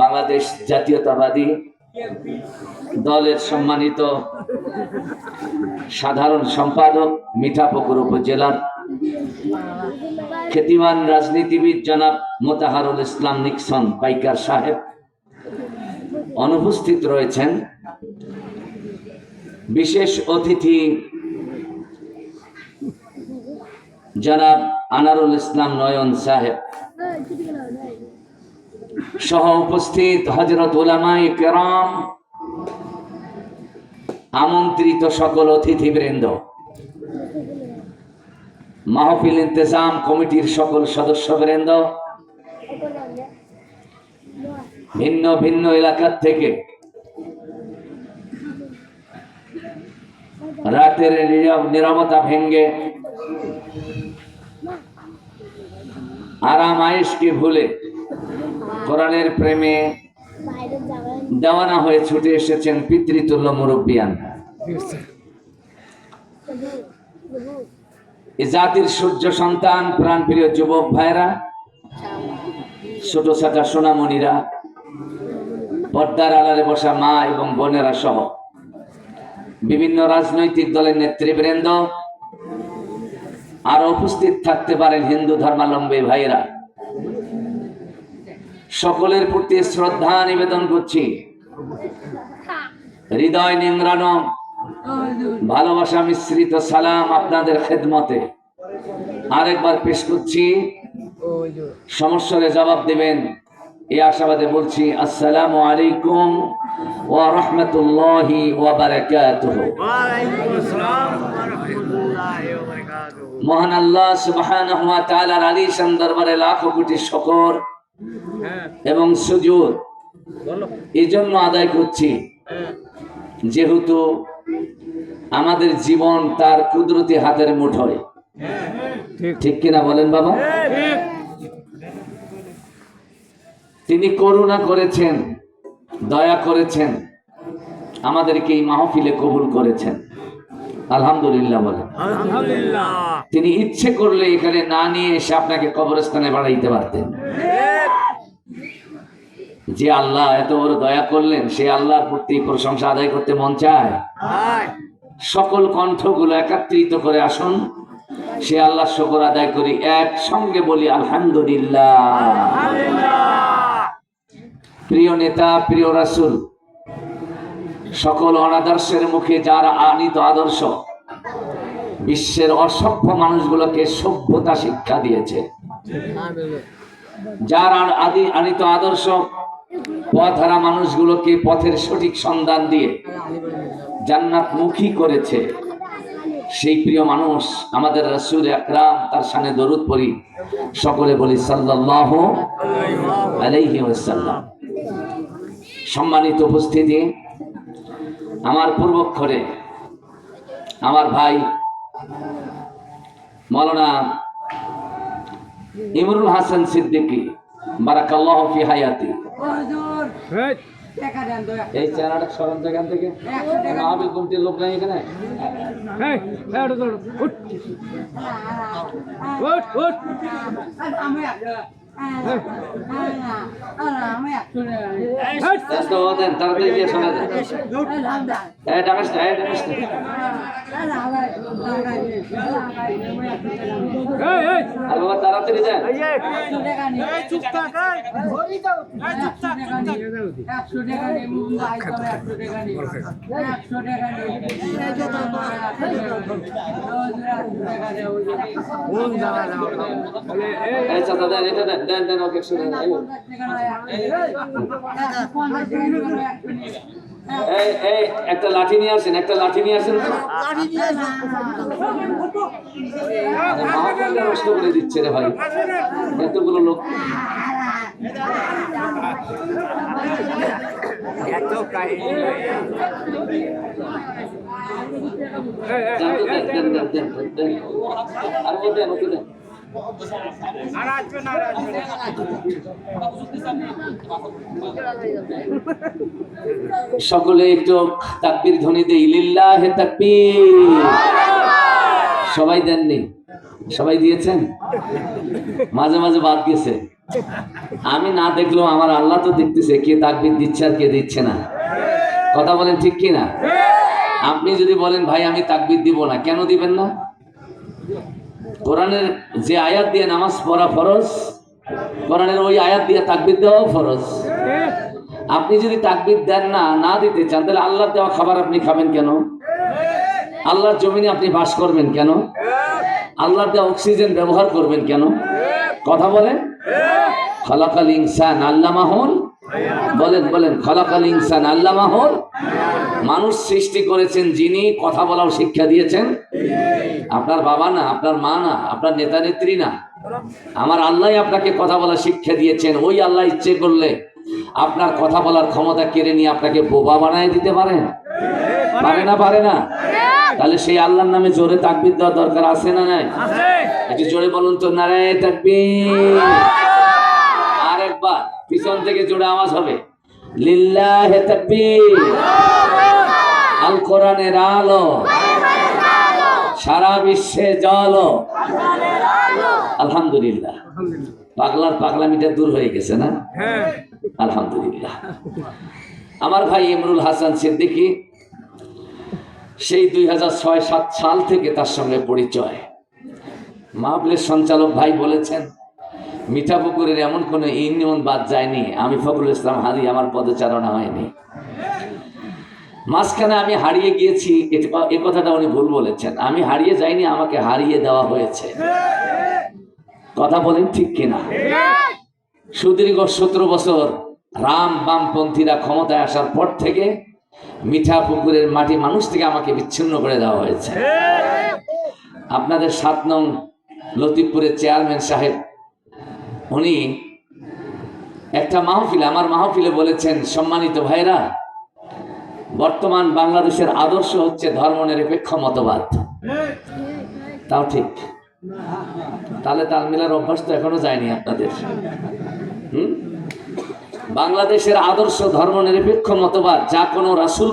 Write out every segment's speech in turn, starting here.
বাংলাদেশ জাতীয়তাবাদী দলের সম্মানিত সাধারণ সম্পাদক, মিঠাপুকুর উপজেলার খ্যাতিমান রাজনীতিবিদ জনাব মোতাহারুল ইসলাম নিক্সন পাইকার সাহেব অনুপস্থিত রয়েছেন। বিশেষ অতিথি জনাব আনারুল ইসলাম নয়ন সাহেব সহ উপস্থিত হযরত উলামায়ে কেরাম, আমন্ত্রিত সকল অতিথিবৃন্দ, মাহফিল ইন্তেজাম কমিটির সকল সদস্যবৃন্দ, ভিন্ন ভিন্ন এলাকার থেকে রাতের নীরবতা ভেঙ্গে আরাম আয়েশকে ভুলে কোরআনের প্রেমে দেওয়ানা হয়ে ছুটে এসেছেন পিতৃতুল্য মুরব্বিয়ান। এই জাতির সূর্য সন্তান, প্রাণপ্রিয় যুবক ভাইরা, ছোট ছোট সোনামণিরা, পর্দার আড়ালে বসা মা এবং বোনেরা সহ বিভিন্ন রাজনৈতিক দলের নেতৃবৃন্দ, আর উপস্থিত থাকতে পারেন হিন্দু ধর্মাবলম্বী ভাইরা, সকলের প্রতি শ্রদ্ধা নিবেদন করছি। হৃদয় নিংড়ানো ভালোবাসা মিশ্রিত সালাম আপনাদের খেদমতে আরেকবার পেশ করছি। সমস্যারে জবাব দিবেন এই আশাবাদে বলছি, আসসালামু আলাইকুম ওয়া রাহমাতুল্লাহি ওয়া বারাকাতুহু। মহান আল্লাহ সুবহানাহু ওয়া তাআলার আলিশান দরবারে লাখো কোটি শুকর এবং সুজুদ এই জন্য আদায় করছি, যেহেতু আমাদের জীবন তার কুদরতি হাতের মুঠোয়। ঠিক কিনা বলেন বাবা? তিনি করুণা করেছেন, দয়া করেছেন, আমাদেরকে এই মাহফিলে কবুল করেছেন। আলহামদুলিল্লাহ বলেন। তিনি ইচ্ছে করলে এখানে না নিয়ে এসে আপনাকে কবরস্থানে বাড়াইতে পারতেন। যে আল্লাহ এত বড় দয়া করলেন, সে আল্লাহর প্রতি প্রশংসা আদায় করতে মন চায়। সকল কণ্ঠগুলো একত্রিত করে আসুন, সে আল্লাহ শুকর আদায় করি, একসঙ্গে বলি আলহামদুলিল্লাহ। প্রিয় নেতা, প্রিয় রাসূল, সকল অনাদর্শের মুখে যার আনিত আদর্শ বিশ্বের অসভ্য মানুষগুলোকে সভ্যতা শিক্ষা দিয়েছে, যার আনিত আদর্শ পথহারা মানুষগুলোকে পথের সঠিক সন্ধান দিয়ে জান্নাত মুখী করেছে, সেই প্রিয় মানুষ আমাদের রাসূল আকরাম, তার শানে দরুদ পড়ি, সকলে বলি সাল্লাল্লাহু আলাইহি ওয়াসাল্লাম। সম্মানিত উপস্থিতি, আমার পূর্বক্ষরে আমার ভাই মাওলানা ইমরুল হাসান সিদ্দিকী বারাকাল্লাহু ফি হায়াতি, এই চেহারাটা স্মরণ এখান থেকে মাহফিল কমিটির লোক নাই এখানে। তাড়াতাড়ি দিয়ে শোনা যায়। তাড়াতাড়ি যায়। একটা লাঠি নিয়ে আসেন, একটা লাঠি নিয়ে আসেন। নষ্ট করে দিচ্ছে রে ভাই, এতগুলো লোক। আর বলতেন সকলে একটু তাকবীর ধ্বনি দেই, লিল্লাহি তাকবীর। সবাই দেননি? সবাই দিয়েছেন? মাঝে মাঝে বাদ গেছে। আমি না দেখলেও আমার আল্লাহ তো দেখতেছে কে তাকবীর দিচ্ছে আর কে দিচ্ছে না। কথা বলেন ঠিক কি না? আপনি যদি বলেন ভাই আমি তাকবীর দিব না, কেন দিবেন না? কোরআনের যে আয়াত দিয়ে নামাজ পড়া ফরজ, কোরআনের ওই আয়াত দিয়ে তাকবীর দেওয়াও ফরজ। আপনি যদি তাকবীর দেন না, না দিতে চান, তাহলে আল্লাহর দেওয়া খাবার আপনি খাবেন কেন? আল্লাহর জমিনে আপনি বাস করবেন কেন? আল্লাহর দেওয়া অক্সিজেন ব্যবহার করবেন কেন? কথা বলেন। খালাকাল ইনসান আল্লামাহুল, বলেন বলেন, খালাকাল ইনসান আল্লামাহুল। মানুষ সৃষ্টি করেছেন যিনি, কথা বলাও শিক্ষা দিয়েছেন আপনার বাবা না, আপনার মা না, আপনার নেতা নেত্রী না, আমার আল্লাহ আপনাকে কথা বলা শিক্ষা দিয়েছেন। ওই আল্লাহ ইচ্ছে করলে আপনার কথা বলার ক্ষমতা কেড়ে নিয়ে আপনাকে বোবা বানায় দিতে পারেন, পারে না? পারে না? তাহলে সেই আল্লাহর নামে জোরে তাকবীর দেওয়া দরকার আছে না নাই? একটু জোরে বলুন তো, নারায়ে তাকবীর। আরেকবার পিছন থেকে জোরে আওয়াজ হবে, লিল্লাহি তাকবীর। আল কোরআনের আলো সারা বিশ্বে জ্বলো। আলহামদুলিল্লাহ, পাগলার পাগলামিটা দূর হয়ে গেছে না? আলহামদুলিল্লাহ। আমার ভাই ইমরুল হাসান সিদ্দিকী, সেই 2006-07 সাল থেকে তার সঙ্গে পরিচয়। মাহফিলের সঞ্চালক ভাই বলেছেন মিঠাপুকুরের এমন কোনো ইউনিয়ন বাদ যায়নি আমি ফখরুল ইসলাম হাদি আমার পদচারণা হয়নি। মাঝখানে আমি হারিয়ে গিয়েছি, এ কথাটা উনি ভুল বলেছেন। আমি হারিয়ে যাইনি, আমাকে হারিয়ে দেওয়া হয়েছে। কথা বলেন ঠিক কিনা? সুদীর্ঘ 17 বছর রাম বামপন্থীরা ক্ষমতায় আসার পর থেকে মিঠাপুকুরের মাটি মানুষ থেকে আমাকে বিচ্ছিন্ন করে দেওয়া হয়েছে। আপনাদের 7 নং লতিফপুরের চেয়ারম্যান সাহেব, উনি একটা মাহফিলে, আমার মাহফিলে বলেছেন, সম্মানিত ভাইরা, বর্তমান বাংলাদেশের আদর্শ হচ্ছে ধর্মনিরপেক্ষ মতবাদ। তাও ঠিক, তাহলে তাল মিলার অভ্যাস তো এখনো যায়নি আপনাদের। বাংলাদেশের আদর্শ ধর্মনিরপেক্ষ মতবাদ, যা কোনো রাসূল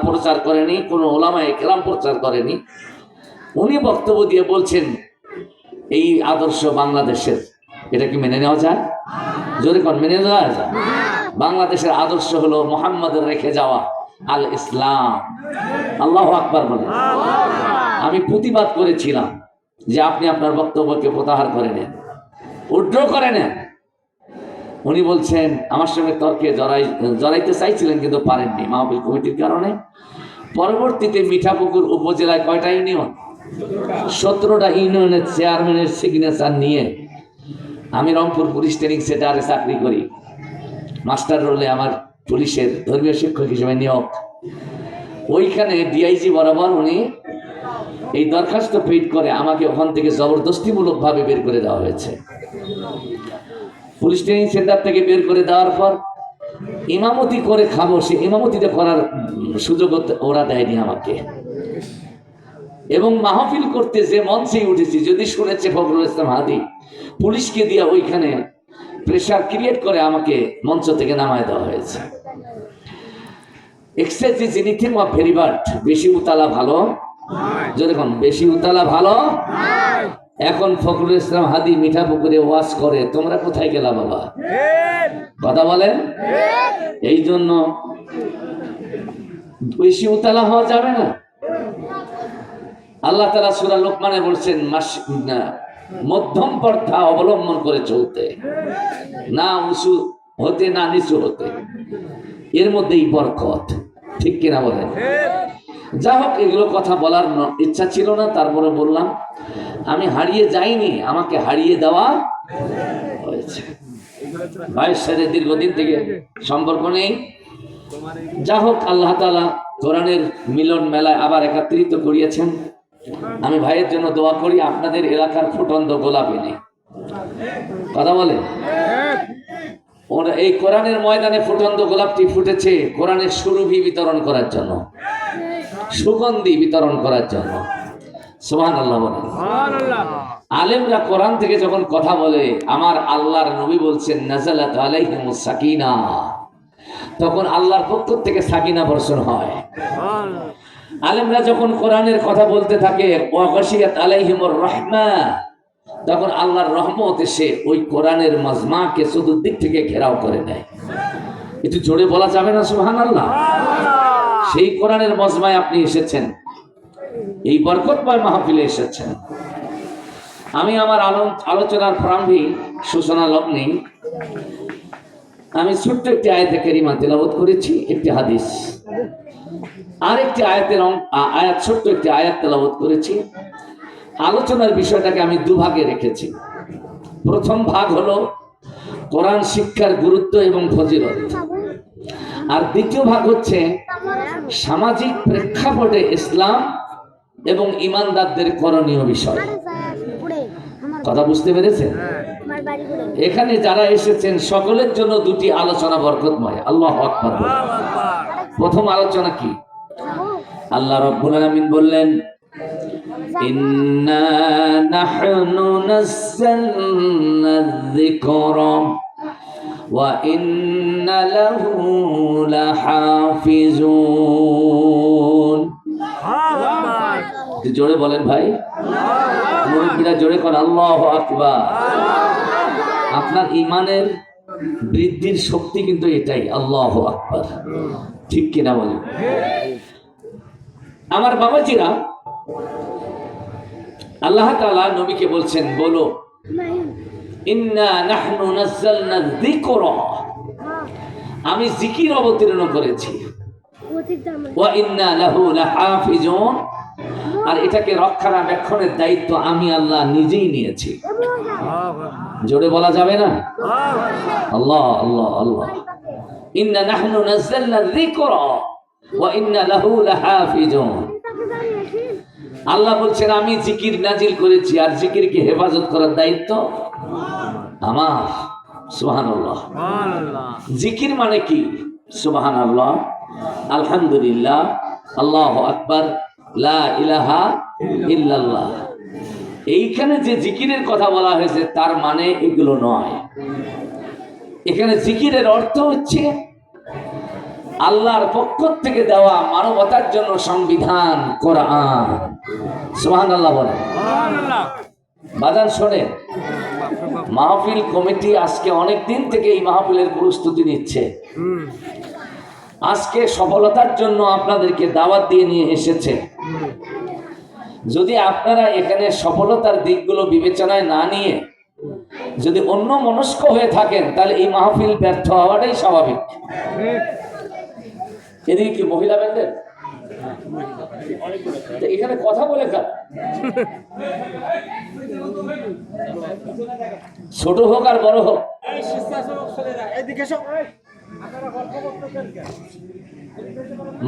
প্রচার করেনি, কোনো ওলামায়ে কেরাম প্রচার করেনি। উনি বক্তব্য দিয়ে বলছেন এই আদর্শ বাংলাদেশের, এটা কি মেনে নেওয়া যায়? জোরে কোন মেনে নেওয়া যায়? বাংলাদেশের আদর্শ হলো মুহাম্মদের রেখে যাওয়া আল ইসলাম। আল্লাহু আকবার বলেন। আমি প্রতিবাদ করেছিলাম যে আপনি আপনার বক্তব্যকে প্রত্যাহার করে নেন, উইথড্র করে নেন। উনি বলছেন, আমার সঙ্গে তর্কে জড়াইতে চাইছিলেন কিন্তু পারেননি মাহফিল কমিটির কারণে। পরবর্তীতে মিঠাপুকুর উপজেলায় কয়টা ইউনিয়ন? 17টা ইউনিয়নের চেয়ারম্যানের সিগনেচার নিয়ে আমি রংপুর পুলিশ ট্রেনিং সেন্টারে চাকরি করি, মাস্টার রোলে আমার পুলিশের ধর্মীয় শিক্ষক হিসেবে নিয়োগ। ওইখানে ডিআইজি বরাবর উনি এই দরখাস্ত পেইড করে আমাকে ওখান থেকে জবরদস্তিমূলকভাবে বের করে দেওয়া হয়েছে। পুলিশ ট্রেনিং সেন্টার থেকে বের করে দেওয়ার পর ইমামতি করে খাবো, সে ইমামতিটা করার সুযোগ ওরা দেয়নি আমাকে। এবং মাহফিল করতে যে মঞ্চেই উঠেছি, যদি শুনেছে ফখরুল ইসলাম হাদি, পুলিশকে দিয়ে ওইখানে প্রেশার ক্রিয়েট করে আমাকে মঞ্চ থেকে নামায় দেওয়া হয়েছে। Excess is anything of very bad. বেশি উতালা ভালো, যেরকম বেশি উতালা ভালো। এখন ফখরুল ইসলাম হাদি মিঠাপুকুরে ওয়াজ করে, তোমরা কোথায় গেলা বাবা? কথা বলেন। এই জন্য বেশি উতালা হওয়া যাবে না। আল্লাহ তাআলা সূরা লোকমানে বলছেন মধ্যম পন্থা অবলম্বন করে চলতে, না উঁচু হতে না নিচু হতে, এর মধ্যেই বরকত। ঠিক কিনা বলেন? যা হোক, এগুলো কথা বলার ইচ্ছা ছিল না, তারপরে বললাম। আমি হারিয়ে যাইনি, আমাকে হারিয়ে দেওয়া হয়েছে। ভাইয়ের সাথে দীর্ঘদিন থেকে সম্পর্ক নেই। যা হোক, আল্লাহ তাআলা কোরআনের মিলন মেলায় আবার একত্রিত করিয়েছেন। আমি ভাইয়ের জন্য দোয়া করি, আপনাদের এলাকার ফুটন্ত গোলাপ এনে। কথা বলে, ওরা এই কোরআনের ময়দানে ফুটন্ত গোলাপটি ফুটেছে কোরআনের সুরভি বিতরণ করার জন্য, সুগন্ধি বিতরণ করার জন্য। সুবহানাল্লাহ বলেন। আলেমরা কোরআন থেকে যখন কথা বলে, আমার আল্লাহর নবী বলছেন নাযালাত আলাইহিমুস সাকিনাহ, তখন আল্লাহর পক্ষ থেকে সাকিনা বর্ষণ হয়। আলেমরা যখন কোরআনের কথা বলতে থাকে, ওয়া গাশিয়াত আলাইহিমুর রাহমাহ, তখন আল্লাহর রহমত এসে ওই কোরআনের মাজমাকে চতুর্দিক থেকে ঘেরাও করে নেয়। একটু জোরে বলা যাবে না সুবহানাল্লাহ? সেই কোরআনের মজমায় আপনি এসেছেন, এই বরকতময় মাহফিলে এসেছেন। আমি আমার আলোচনার প্রারম্ভিক সূচনা লগ্নে আমি ছোট্ট একটি আয়াতে কারিমা তেলাওয়াত করেছি, একটি হাদিস, আর একটি আয়াত ছোট্ট একটি আয়াত তেলাওয়াত করেছি। আলোচনার বিষয়টাকে আমি দুভাগে রেখেছি। প্রথম ভাগ হলো কোরআন শিক্ষার গুরুত্ব এবং ফজিলত, আর দ্বিতীয় ভাগ হচ্ছে সামাজিক প্রেক্ষাপটে ইসলাম এবং ঈমানদারদের করণীয় বিষয়। কথা বুঝতে পেরেছেন? এখানে যারা এসেছেন সকলের জন্য দুটি আলোচনা বরকতময়। আল্লাহু আকবার। প্রথম আলোচনা কি? আল্লাহ রাব্বুল আলামিন বললেন, ইন্না নাহনু নাযালনা যিকরা ওয়া ইন্না লাহু লাহাফিজুন। জোরে বলেন ভাই, মুরব্বিরা জোরে করেন আল্লাহু আকবার। আপনার ঈমানের বৃদ্ধির শক্তি কিন্তু এটাই, আল্লাহু আকবার। ঠিক কিনা বলেন? আমার বাবাজিরা, আল্লাহ তাআলা নবীকে বলছেন, বলো ইন্না নাহনু নাযালনা যিকরা, আমি জিকির অবতীর্ণ করেছি, ওয়া ইন্না লাহু লাহাফিজুন, আর এটাকে রক্ষণাবেক্ষণের দায়িত্ব আমি আল্লাহ নিজেই নিয়েছি। জোরে বলা যাবে না? আল্লাহ আল্লাহ আল্লাহ। ইন্না নাহনু নাযালনা যিকরা ওয়া ইন্না লাহু লাহাফিজুন। আল্লাহ বলছেন আমি জিকির নাজিল করেছি, আর জিকিরকে হেফাজত করার দায়িত্ব আমার। সুবহানাল্লাহ। জিকির মানে কি? সুবহানাল্লাহ, আলহামদুলিল্লাহ, আল্লাহু আকবার, লা ইলাহা ইল্লাল্লাহ। এইখানে যে জিকিরের কথা বলা হয়েছে তার মানে এগুলো নয়। এখানে জিকিরের অর্থ হচ্ছে আল্লাহর পক্ষ থেকে দেওয়া মানবতার জন্য সংবিধান কোরআন। সুবহানাল্লাহ বলেন। বাজান শোনেন, মাহফিল কমিটি আজকে অনেক দিন থেকে এই মাহফিলের প্রস্তুতি নিচ্ছে। আজকে সফলতার জন্য আপনাদেরকে দাওয়াত দিয়ে নিয়ে এসেছে। যদি আপনারা এখানে সফলতার দিকগুলো বিবেচনায় না নিয়ে যদি অন্য মনস্ক হয়ে থাকেন, তাহলে এই মাহফিল ব্যর্থ হওয়াটাই স্বাভাবিক। এদিকে কি মহিলা ব্যান্ডের এখানে কথা বলে ছোট হোক আর বড় হোক,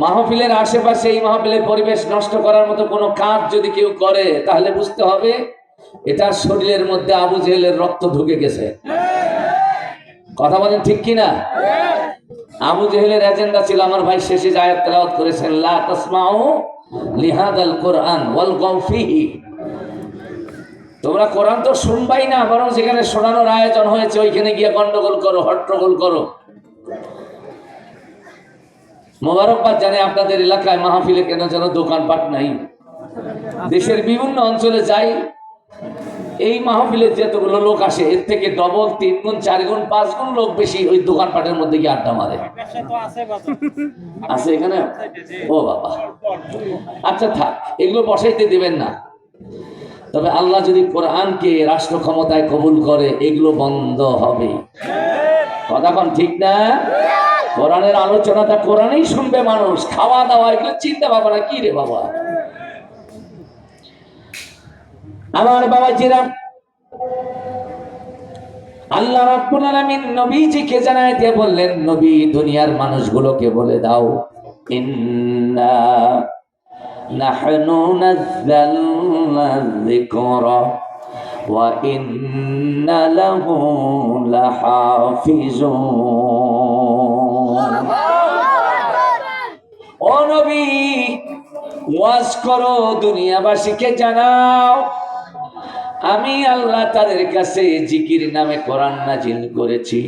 মাহফিলের আশেপাশে এই মাহফিলের পরিবেশ নষ্ট করার মতো কোনো কাজ যদি কেউ করে, তাহলে বুঝতে হবে এটার শরীরের মধ্যে আবু জেহেলের রক্ত ঢুকে গেছে। কথা বলেন ঠিক কিনা? আবু জেহেলের এজেন্ডা ছিল, আমার ভাই শেষে আয়াত তেলাওয়াত করেছেন, লা তাসমাউ লিহাদাল কোরআন ওয়ালগাউ ফিহি। তোমরা কোরআন তো শুনবাই না, বরং যেখানে শোনানোর আয়োজন হয়েছে ওইখানে গিয়ে গন্ডগোল করো, হট্টগোল করো। মোবারকবাদ জানে আপনাদের এলাকায় মাহফিলে কেন যেন দোকানপাট নাই। দেশের বিভিন্ন অঞ্চলে যাই, এই মাহফিলে যতগুলো লোক আসে এর থেকে ডবল, 3 গুণ, 4 গুণ, 5 গুণ লোক বেশি ওই দোকানপাটের মধ্যে গিয়ে আড্ডা মারে। আছে এখানে? ও বাবা, আচ্ছা থাক, এগুলো বসাইতে দিবেন না। তবে আল্লাহ যদি কোরআনকে রাষ্ট্র ক্ষমতায় কবুল করে, এগুলো বন্ধ হবে। কথা কোন ঠিক না? কোরআনের আলোচনাটা কোরআনেই শুনবে মানুষ। খাওয়া দাওয়া এগুলো চিন্তা ভাবনা কি রে বাবা? আমার বাবাজিরা, আল্লাহ রাব্বুল আলামিন নবীজিকে জানায় দিয়ে বললেন, নবী দুনিয়ার মানুষগুলোকে বলে দাও, ইন্না নাহনু নাযালনা যিকরা ওয়া ইন্না লাহু লাহাফিজুন। ও নবী, ওয়াজ করো, দুনিয়াবাসীকে জানাও আমি আল্লাহ তাদের কাছে জিকির নামে কোরআন নাজিল করেছি।